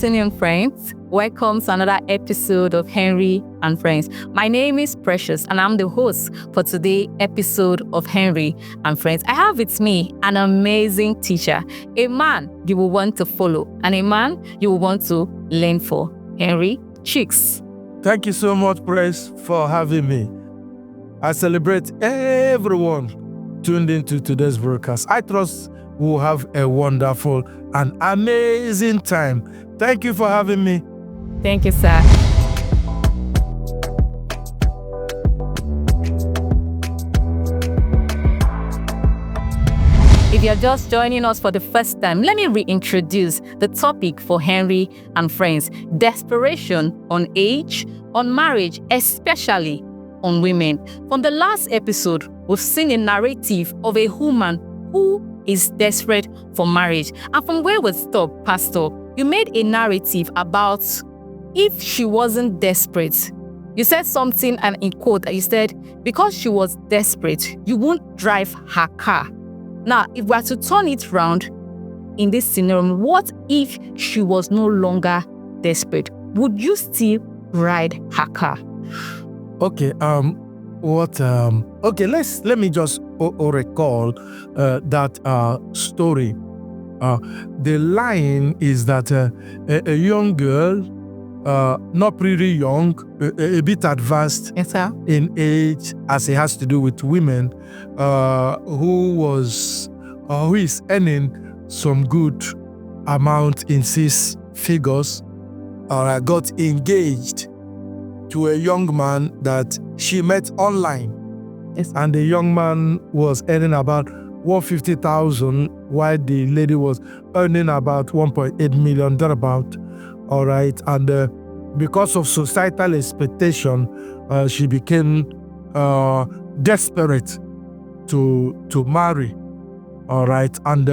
afternoon, friends. Welcome to another episode of Henry and Friends. My name is Precious, and I'm the host for today's episode of Henry and Friends. I have with me an amazing teacher, a man you will want to follow, and a man you will want to learn for. Henry Chicks. Thank you so much, Press, for having me. I celebrate everyone tuned into today's broadcast. I trust we'll have a wonderful and amazing time. Thank you for having me. Thank you, sir. If you're just joining us for the first time, let me reintroduce the topic for Henry and Friends: desperation on age, on marriage, especially on women. From the last episode, we've seen a narrative of a woman who is desperate for marriage. And from where we stopped, Pastor, you made a narrative about if she wasn't desperate. You said something, and in quote, you said, because she was desperate, you won't drive her car. Now, if we are to turn it around in this scenario, what if she was no longer desperate? Would you still ride her car? Okay, let me just recall that story. The line is that a young girl, not pretty young, a bit advanced, Yes, sir. in age, as it has to do with women, who is earning some good amount in 6 figures, got engaged to a young man that she met online. Yes. And the young man was earning about 150,000, while the lady was earning about 1.8 million thereabout. All right, and because of societal expectation, she became desperate to marry. All right, and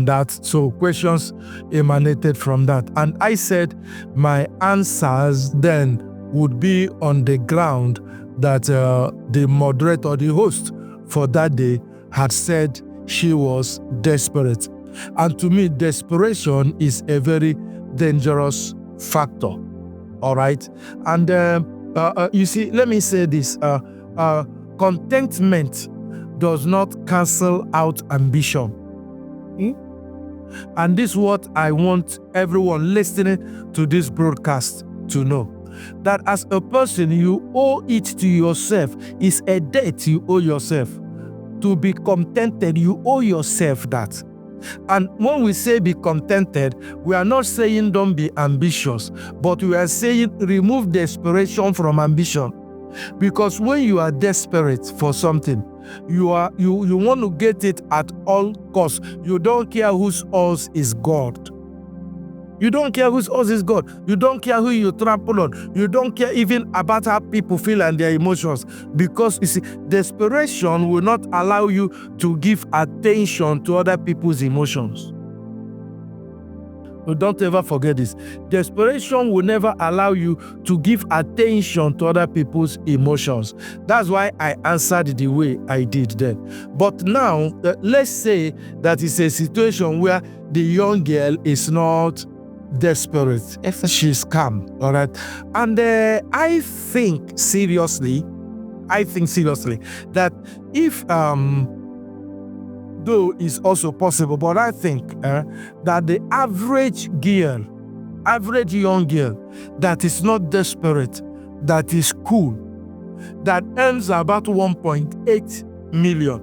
that. So questions emanated from that, and I said my answers then would be on the ground that the moderator, the host for that day, had said she was desperate. And to me, desperation is a very dangerous factor. All right. And you see, let me say this. Contentment does not cancel out ambition. And this is what I want everyone listening to this broadcast to know. That as a person, you owe it to yourself. It's a debt you owe yourself. To be contented, you owe yourself that. And when we say be contented, we are not saying don't be ambitious, but we are saying remove desperation from ambition. Because when you are desperate for something, you want to get it at all costs. You don't care whose yours is God. You don't care whose yours is God. You don't care who you trample on. You don't care even about how people feel and their emotions. Because you see, desperation will not allow you to give attention to other people's emotions. So don't ever forget this. Desperation will never allow you to give attention to other people's emotions. That's why I answered the way I did then. But now, let's say that it's a situation where the young girl is not desperate. She's calm, all right? And I think seriously that if though is also possible, but I think that the average young girl that is not desperate, that is cool, that earns about 1.8 million,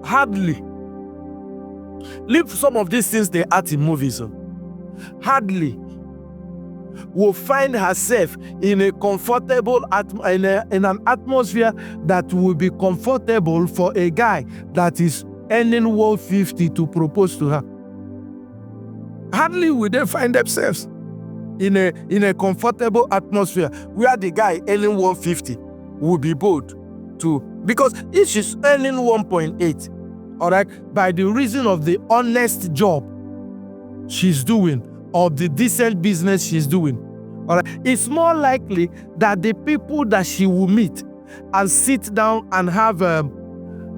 hardly, leave some of these things they act in movies, hardly will find herself in a comfortable in an atmosphere that will be comfortable for a guy that is earning 150 to propose to her. Hardly will they find themselves in a comfortable atmosphere where the guy earning 150 will be bold to, because if she's earning 1.8, all right, by the reason of the honest job she's doing or the decent business she's doing, all right, it's more likely that the people that she will meet and sit down and have a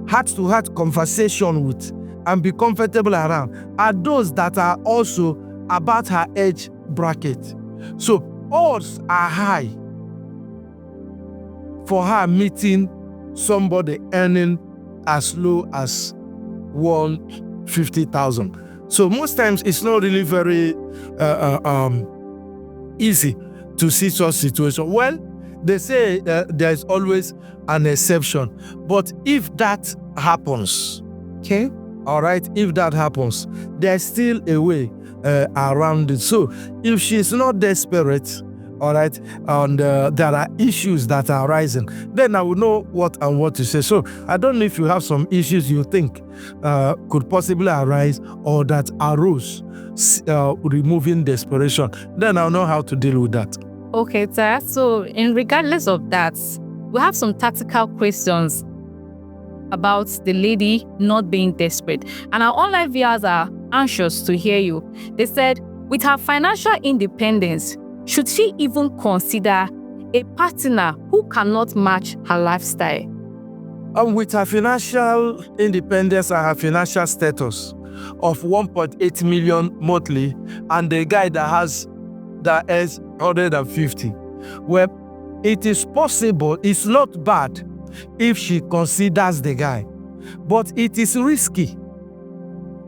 heart-to-heart conversation with and be comfortable around are those that are also about her age bracket. So odds are high for her meeting somebody earning as low as 150,000. So most times it's not really very easy to see such situation. Well, they say there is always an exception, but if that happens, Okay. all right, if that happens, there's still a way around it. So if she's not desperate, all right, and there are issues that are arising, then I will know what to say. So I don't know if you have some issues you think could possibly arise or that arose removing desperation, then I'll know how to deal with that. Okay, Tara. So, regardless of that, we have some tactical questions about the lady not being desperate. And our online viewers are anxious to hear you. They said, with her financial independence, should she even consider a partner who cannot match her lifestyle? With her financial independence and her financial status of 1.8 million monthly, and the guy that earns 150, well, it is possible, it's not bad if she considers the guy, but it is risky,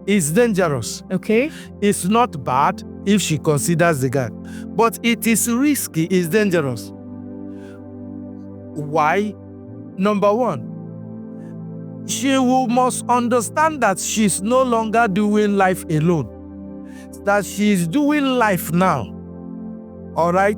it's dangerous. Okay. It's not bad if she considers the guy, but it is risky, it's dangerous. Why? Number one, she must understand that she's no longer doing life alone, that she's doing life now. All right?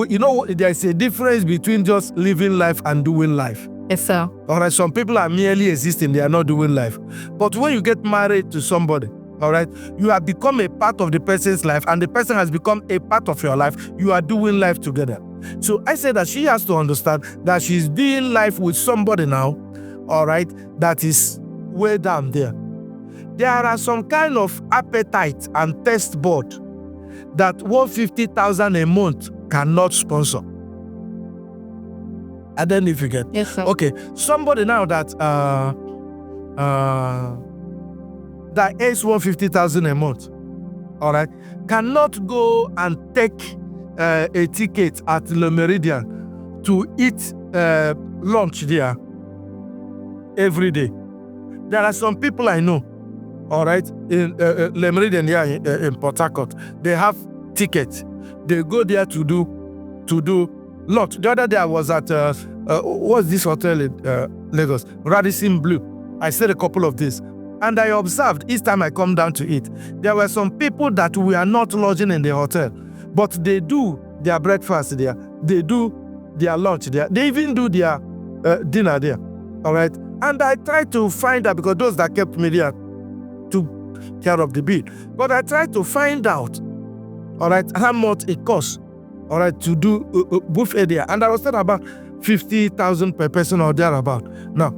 You know, there's a difference between just living life and doing life. Yes, sir. All right, some people are merely existing, they are not doing life. But when you get married to somebody, all right, you have become a part of the person's life, and the person has become a part of your life. You are doing life together. So I say that she has to understand that she's doing life with somebody now, all right, that is way down there. There are some kind of appetite and test board that 150,000 a month cannot sponsor. I don't know if you get. Yes, sir. Okay, somebody now that earns 150,000 a month, all right, cannot go and take a ticket at Le Meridian to eat lunch there every day. There are some people I know, all right, in Le Meridian here in Port Harcourt. They have tickets. They go there to do lunch. The other day I was at what's this hotel in Lagos? Radisson Blue. I stayed a couple of days, and I observed each time I come down to eat, there were some people that we are not lodging in the hotel, but they do their breakfast there. They do their lunch there. They even do their dinner there. All right. And I tried to find out, because those that kept me there took care of the bill. But I tried to find out, all right, how much it costs, all right, to do buffet there. And I was talking about 50,000 per person or thereabout. Now,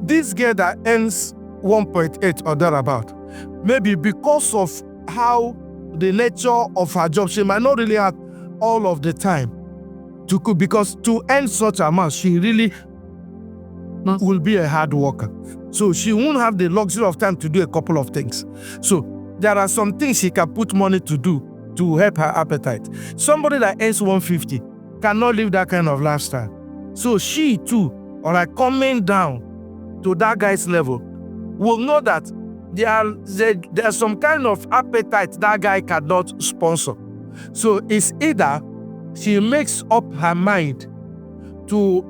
this girl that earns 1.8 or thereabout, maybe because of how the nature of her job, she might not really have all of the time to cook, because to earn such amount, she really will be a hard worker. So she won't have the luxury of time to do a couple of things. So there are some things she can put money to do to help her appetite. Somebody that earns 150 cannot live that kind of lifestyle. So she too, or like coming down to that guy's level, will know that there's some kind of appetite that guy cannot sponsor. So it's either she makes up her mind to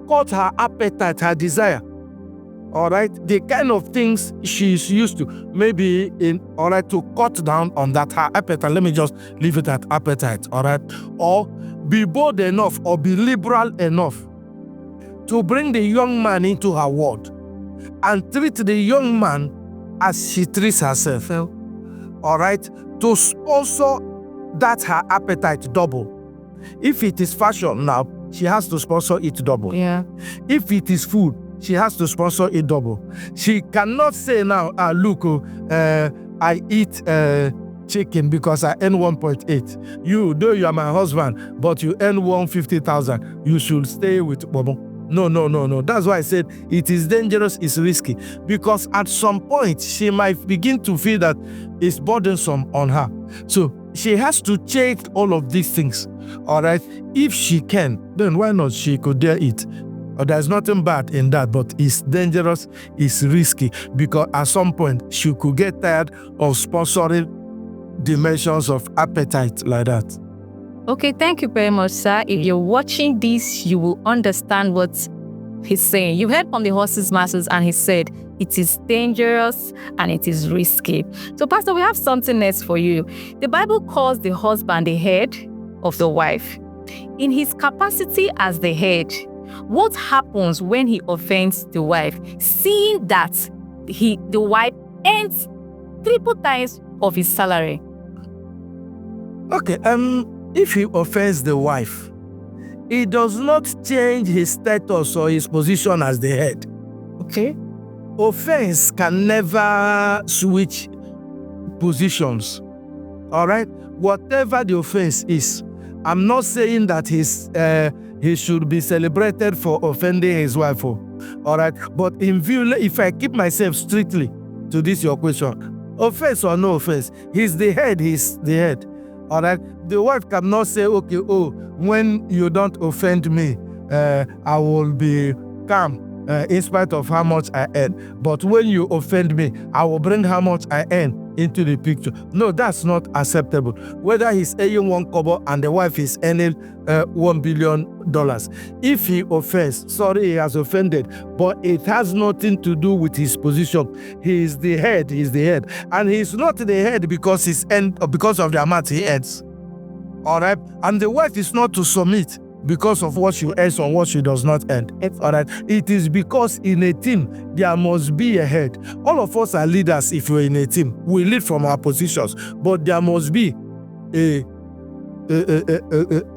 cut her appetite, her desire, all right, the kind of things she's used to, maybe all right, to cut down on that, her appetite. Let me just leave it at appetite, all right, or be bold enough or be liberal enough to bring the young man into her world and treat the young man as she treats herself, all right, to sponsor that her appetite double. If it is fashion now, she has to sponsor it double. Yeah. If it is food, she has to sponsor it double. She cannot say now, look, I eat chicken because I earn 1.8. You, though you are my husband, but you earn 150,000, you should stay with Bobo. No. That's why I said it is dangerous, it's risky. Because at some point, she might begin to feel that it's burdensome on her. So she has to change all of these things. All right. If she can, then why not? She could dare it. There's nothing bad in that, but it's dangerous, it's risky, because at some point she could get tired of sponsoring dimensions of appetite like that. Okay, thank you very much, sir. If you're watching this, you will understand what he's saying. You heard from the horse's masters, and he said it is dangerous and it is risky. So, Pastor, we have something else for you. The Bible calls the husband the head of the wife. In his capacity as the head, what happens when he offends the wife, seeing that the wife earns 3 times of his salary? Okay, if he offends the wife, it does not change his status or his position as the head. Okay. Offense can never switch positions. All right? Whatever the offense is, I'm not saying that he should be celebrated for offending his wife. All right? But in view, if I keep myself strictly to this your question, offense or no offense, he's the head, all right? The wife cannot say, okay, when you don't offend me, I will be calm in spite of how much I earn. But when you offend me, I will bring how much I earn into the picture. No, that's not acceptable. Whether he's earning 1 kobo and the wife is earning $1 billion. If he offends, sorry, he has offended, but it has nothing to do with his position. He is the head. And he's not the head because of the amount he earns. All right? And the wife is not to submit because of what she earns or what she does not earn. All right? It is because in a team, there must be a head. All of us are leaders if we're in a team. We lead from our positions, but there must be a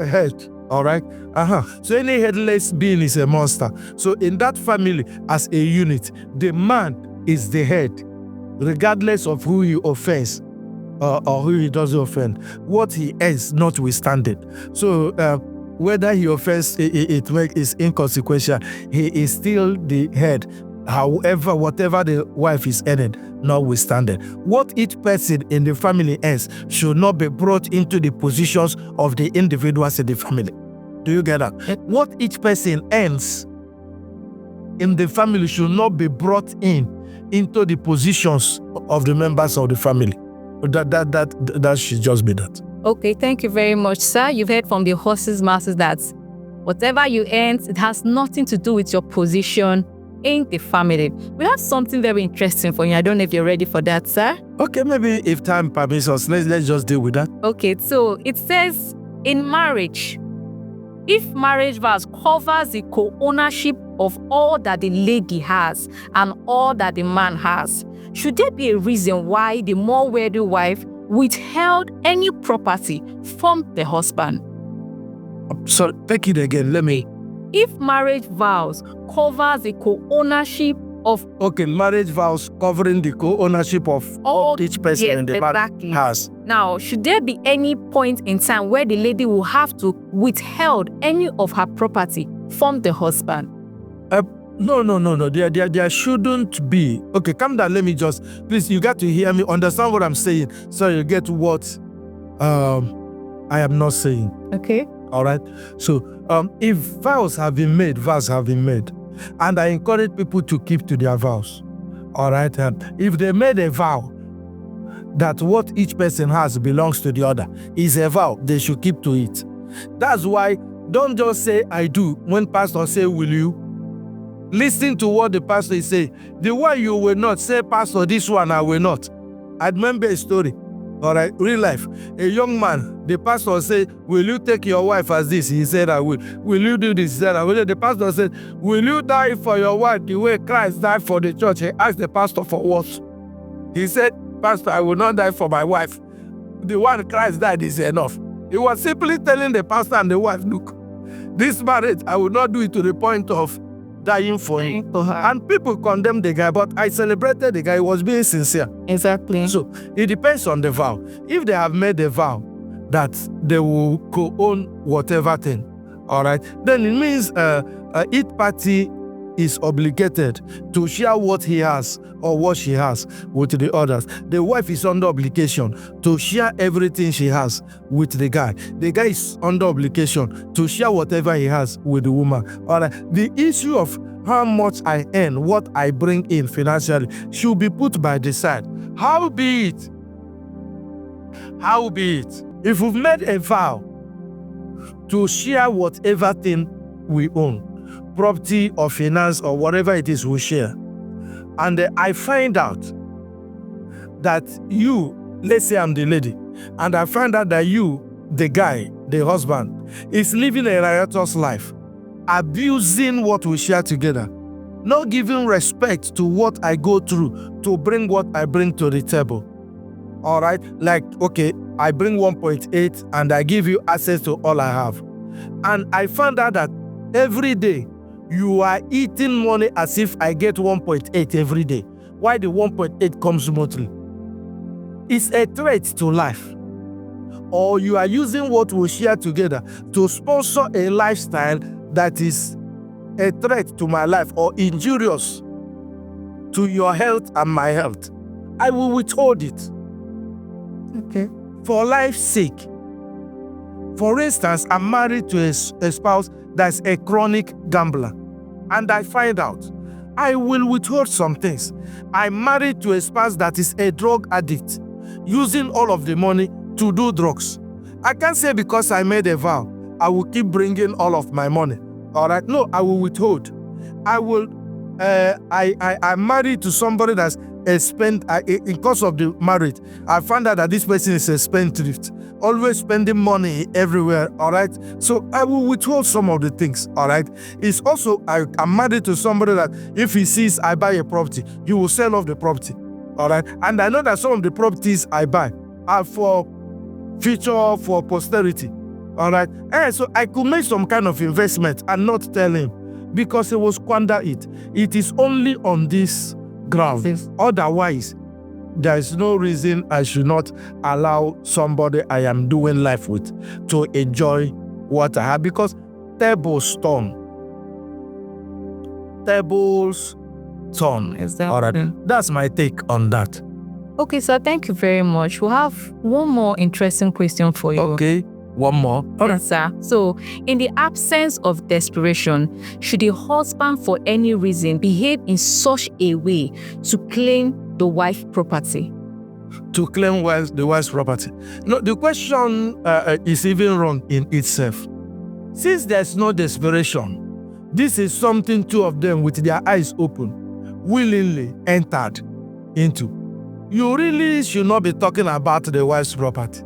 head. All right? So any headless being is a monster. So in that family, as a unit, the man is the head, regardless of who he offends or who he doesn't offend. What he earns notwithstanding. So whether he offends, it is inconsequential. He is still the head. However, whatever the wife is earning, notwithstanding. What each person in the family earns should not be brought into the positions of the individuals in the family. Do you get that? What each person earns in the family should not be brought into the positions of the members of the family. That should just be that. Okay, thank you very much, sir. You've heard from the horse's masters that whatever you earn, it has nothing to do with your position in the family. We have something very interesting for you. I don't know if you're ready for that, sir. Okay, maybe if time permits us, let's just deal with that. Okay, so it says in marriage, if marriage vows covers the co-ownership of all that the lady has and all that the man has, should there be a reason why the more wealthy wife withheld any property from the husband? So take it again. If marriage vows covers the co-ownership of... Okay, marriage vows covering the co-ownership of all each person in the marriage has. Now, should there be any point in time where the lady will have to withhold any of her property from the husband? No. There shouldn't be. Okay, calm down. Let me just... Please, you got to hear me. Understand what I'm saying so you get what I am not saying. Okay. All right? So, if vows have been made. And I encourage people to keep to their vows. All right? If they made a vow that what each person has belongs to the other is a vow, they should keep to it. That's why don't just say, I do, when pastor say, will you? Listen to what the pastor is saying. The one you will not, say, pastor, this one I will not. I remember a story. All right, real life. A young man, the pastor said, will you take your wife as this? He said, I will. Will you do this? He said, I will. The pastor said, will you die for your wife the way Christ died for the church? He asked the pastor for what? He said, Pastor, I will not die for my wife. The one Christ died is enough. He was simply telling the pastor and the wife, look, this marriage, I will not do it to the point of dying for him. And people condemned the guy, but I celebrated the guy. He was being sincere. Exactly. So it depends on the vow. If they have made a vow that they will co-own whatever thing, all right, then it means each party is obligated to share what he has or what she has with the others. The wife is under obligation to share everything she has with the guy. The guy is under obligation to share whatever he has with the woman. All right. The issue of how much I earn, what I bring in financially, should be put by the side. How be it, if we've made a vow to share whatever thing we own, property or finance or whatever it is we share, and I find out that you, let's say I'm the lady, and I find out that you, the guy, the husband, is living a riotous life, abusing what we share together, not giving respect to what I go through to bring what I bring to the table. All right, like, okay, I bring 1.8 and I give you access to all I have. And I found out that every day you are eating money as if I get 1.8 every day. Why the 1.8 comes monthly? It's a threat to life. Or you are using what we share together to sponsor a lifestyle that is a threat to my life or injurious to your health and my health. I will withhold it. Okay. For life's sake. For instance, I'm married to a spouse that's a chronic gambler, and I find out I will withhold some things. I'm married to a spouse that is a drug addict, using all of the money to do drugs. I can't say because I made a vow, I will keep bringing all of my money. All right? No, I will withhold. I'm married to somebody that's because of the marriage, I found out that this person is a spendthrift, always spending money everywhere. All right, so I will withhold some of the things. All right, it's also I'm married to somebody that if he sees I buy a property, he will sell off the property. All right, and I know that some of the properties I buy are for future, for posterity. All right, and so I could make some kind of investment and not tell him because he will squander it. It is only on this ground. Otherwise, there is no reason I should not allow somebody I am doing life with to enjoy what I have, because tables turn. Exactly. All right. That's my take on that. Okay, sir, thank you very much. We'll have one more interesting question for you. Okay, one more. All right, sir. So, in the absence of desperation, should a husband for any reason behave in such a way to claim the wife's property? To claim the wife's property. No, the question is even wrong in itself. Since there's no desperation, this is something two of them with their eyes open, willingly entered into. You really should not be talking about the wife's property.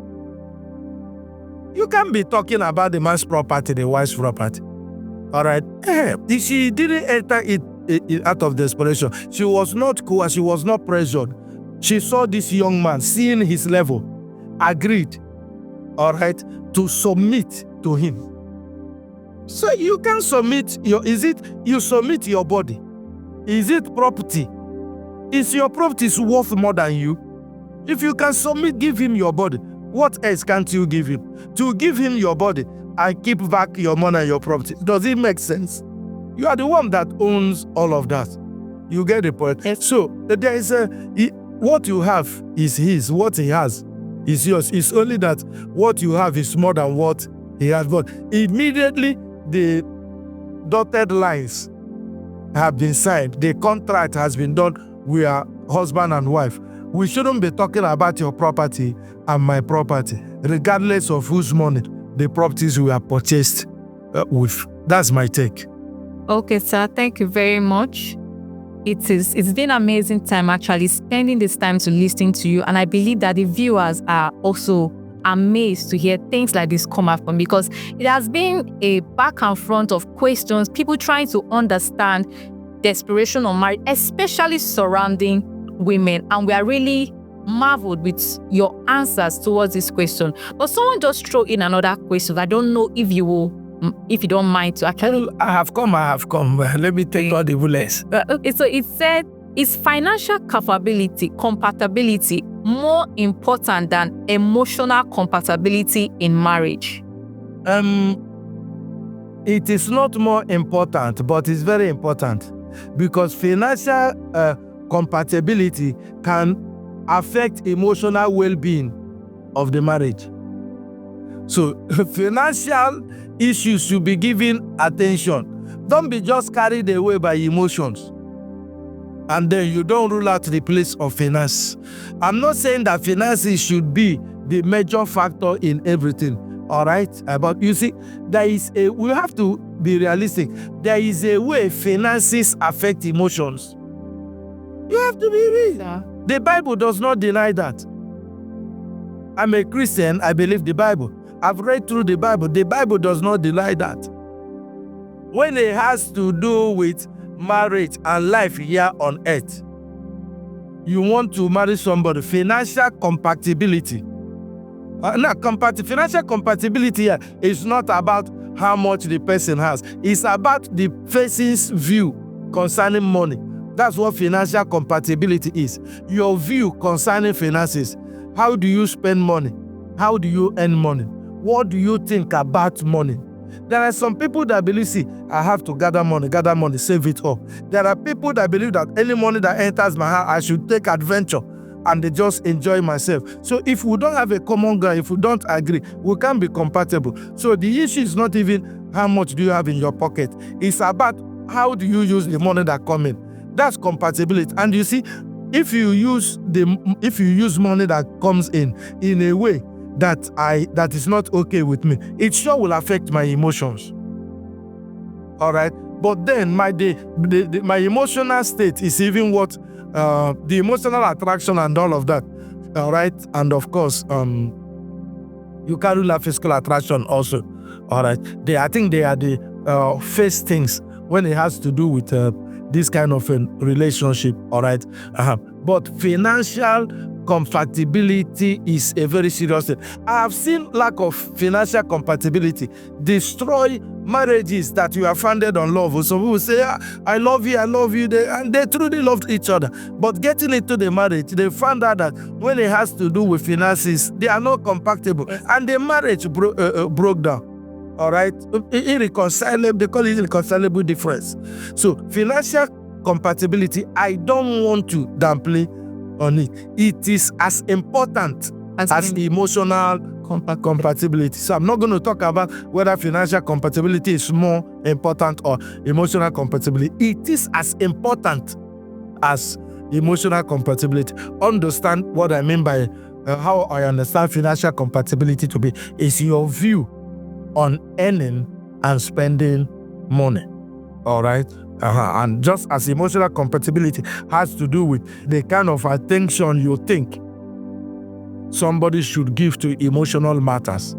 You can't be talking about the man's property, the wife's property. All right? She didn't enter it out of desperation. She was not coerced. She was not pressured. She saw this young man, seeing his level, agreed, all right, to submit to him. So you can submit you submit your body. Is it property? Is your property worth more than you? If you can submit, give him your body. What else can't you give him? To give him your body and keep back your money and your property. Does it make sense? You are the one that owns all of that. You get the point? Yes. So there is what you have is his. What he has is yours. It's only that what you have is more than what he has. But immediately the dotted lines have been signed. The contract has been done. We are husband and wife. We shouldn't be talking about your property and my property, regardless of whose money the properties we have purchased with. That's my take. Okay, sir. Thank you very much. It's been an amazing time actually spending this time to listen to you, and I believe that the viewers are also amazed to hear things like this come up from, because it has been a back and front of questions, people trying to understand desperation on marriage, especially surrounding women, and we are really marveled with your answers towards this question. But someone just throw in another question. I don't know if you don't mind to actually. I have come. Let me take all the bullets. So it said, is financial compatibility more important than emotional compatibility in marriage? It is not more important, but it's very important, because financial compatibility can affect emotional well-being of the marriage. So financial issues should be given attention. Don't be just carried away by emotions and then you don't rule out the place of finance. I'm not saying that finances should be the major factor in everything. All right, but you see, we have to be realistic. There is a way finances affect emotions. You have to be real. Yeah. The Bible does not deny that. I'm a Christian, I believe the Bible. I've read through the Bible. The Bible does not deny that. When it has to do with marriage and life here on earth, you want to marry somebody, financial compatibility. Financial compatibility here is not about how much the person has. It's about the person's view concerning money. That's what financial compatibility is. Your view concerning finances. How do you spend money? How do you earn money? What do you think about money? There are some people that believe, see, I have to gather money, save it up. There are people that believe that any money that enters my house, I should take adventure and they just enjoy myself. So if we don't have a common ground, if we don't agree, we can't be compatible. So the issue is not even how much do you have in your pocket. It's about how do you use the money that comes in. That's compatibility. And you see, if you use money that comes in a way that is not okay with me, it sure will affect my emotions. All right, but then my emotional state is even what the emotional attraction and all of that. All right, and of course, you can rule out physical attraction also. All right, I think they are the first things when it has to do with this kind of a relationship. All right, but financial compatibility is a very serious thing. I have seen lack of financial compatibility destroy marriages that you are founded on love. Some people say, I love you, and they truly loved each other. But getting into the marriage, they found out that when it has to do with finances, they are not compatible, and the marriage broke down. All right, irreconcilable. They call it irreconcilable difference. So financial compatibility, I don't want to downplay on it. It is as important as emotional compatibility. So I'm not going to talk about whether financial compatibility is more important or emotional compatibility. It is as important as emotional compatibility. Understand what I mean by how I understand financial compatibility to be is your view on earning and spending money. All right. And just as emotional compatibility has to do with the kind of attention you think somebody should give to emotional matters.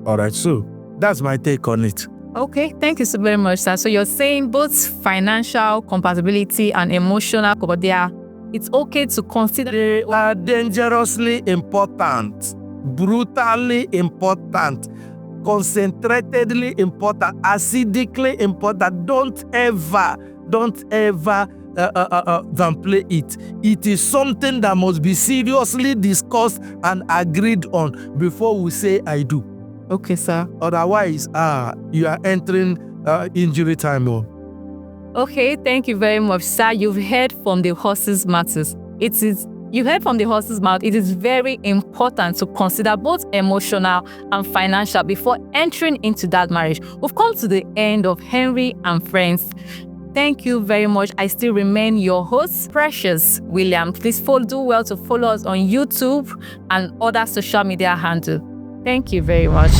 All right, so that's my take on it. Okay, thank you so very much, sir. So you're saying both financial compatibility and emotional compatibility, it's okay to consider dangerously important, brutally important, concentratedly important, acidically important. Don't ever downplay it. It is something that must be seriously discussed and agreed on before we say I do. Okay, sir. Otherwise, you are entering injury time. Okay, thank you very much, sir. You've heard from the horse's matters. You heard from the horse's mouth. It is very important to consider both emotional and financial before entering into that marriage. We've come to the end of Henry and Friends. Thank you very much. I still remain your host, Precious William. Please do well to follow us on YouTube and other social media handles. Thank you very much.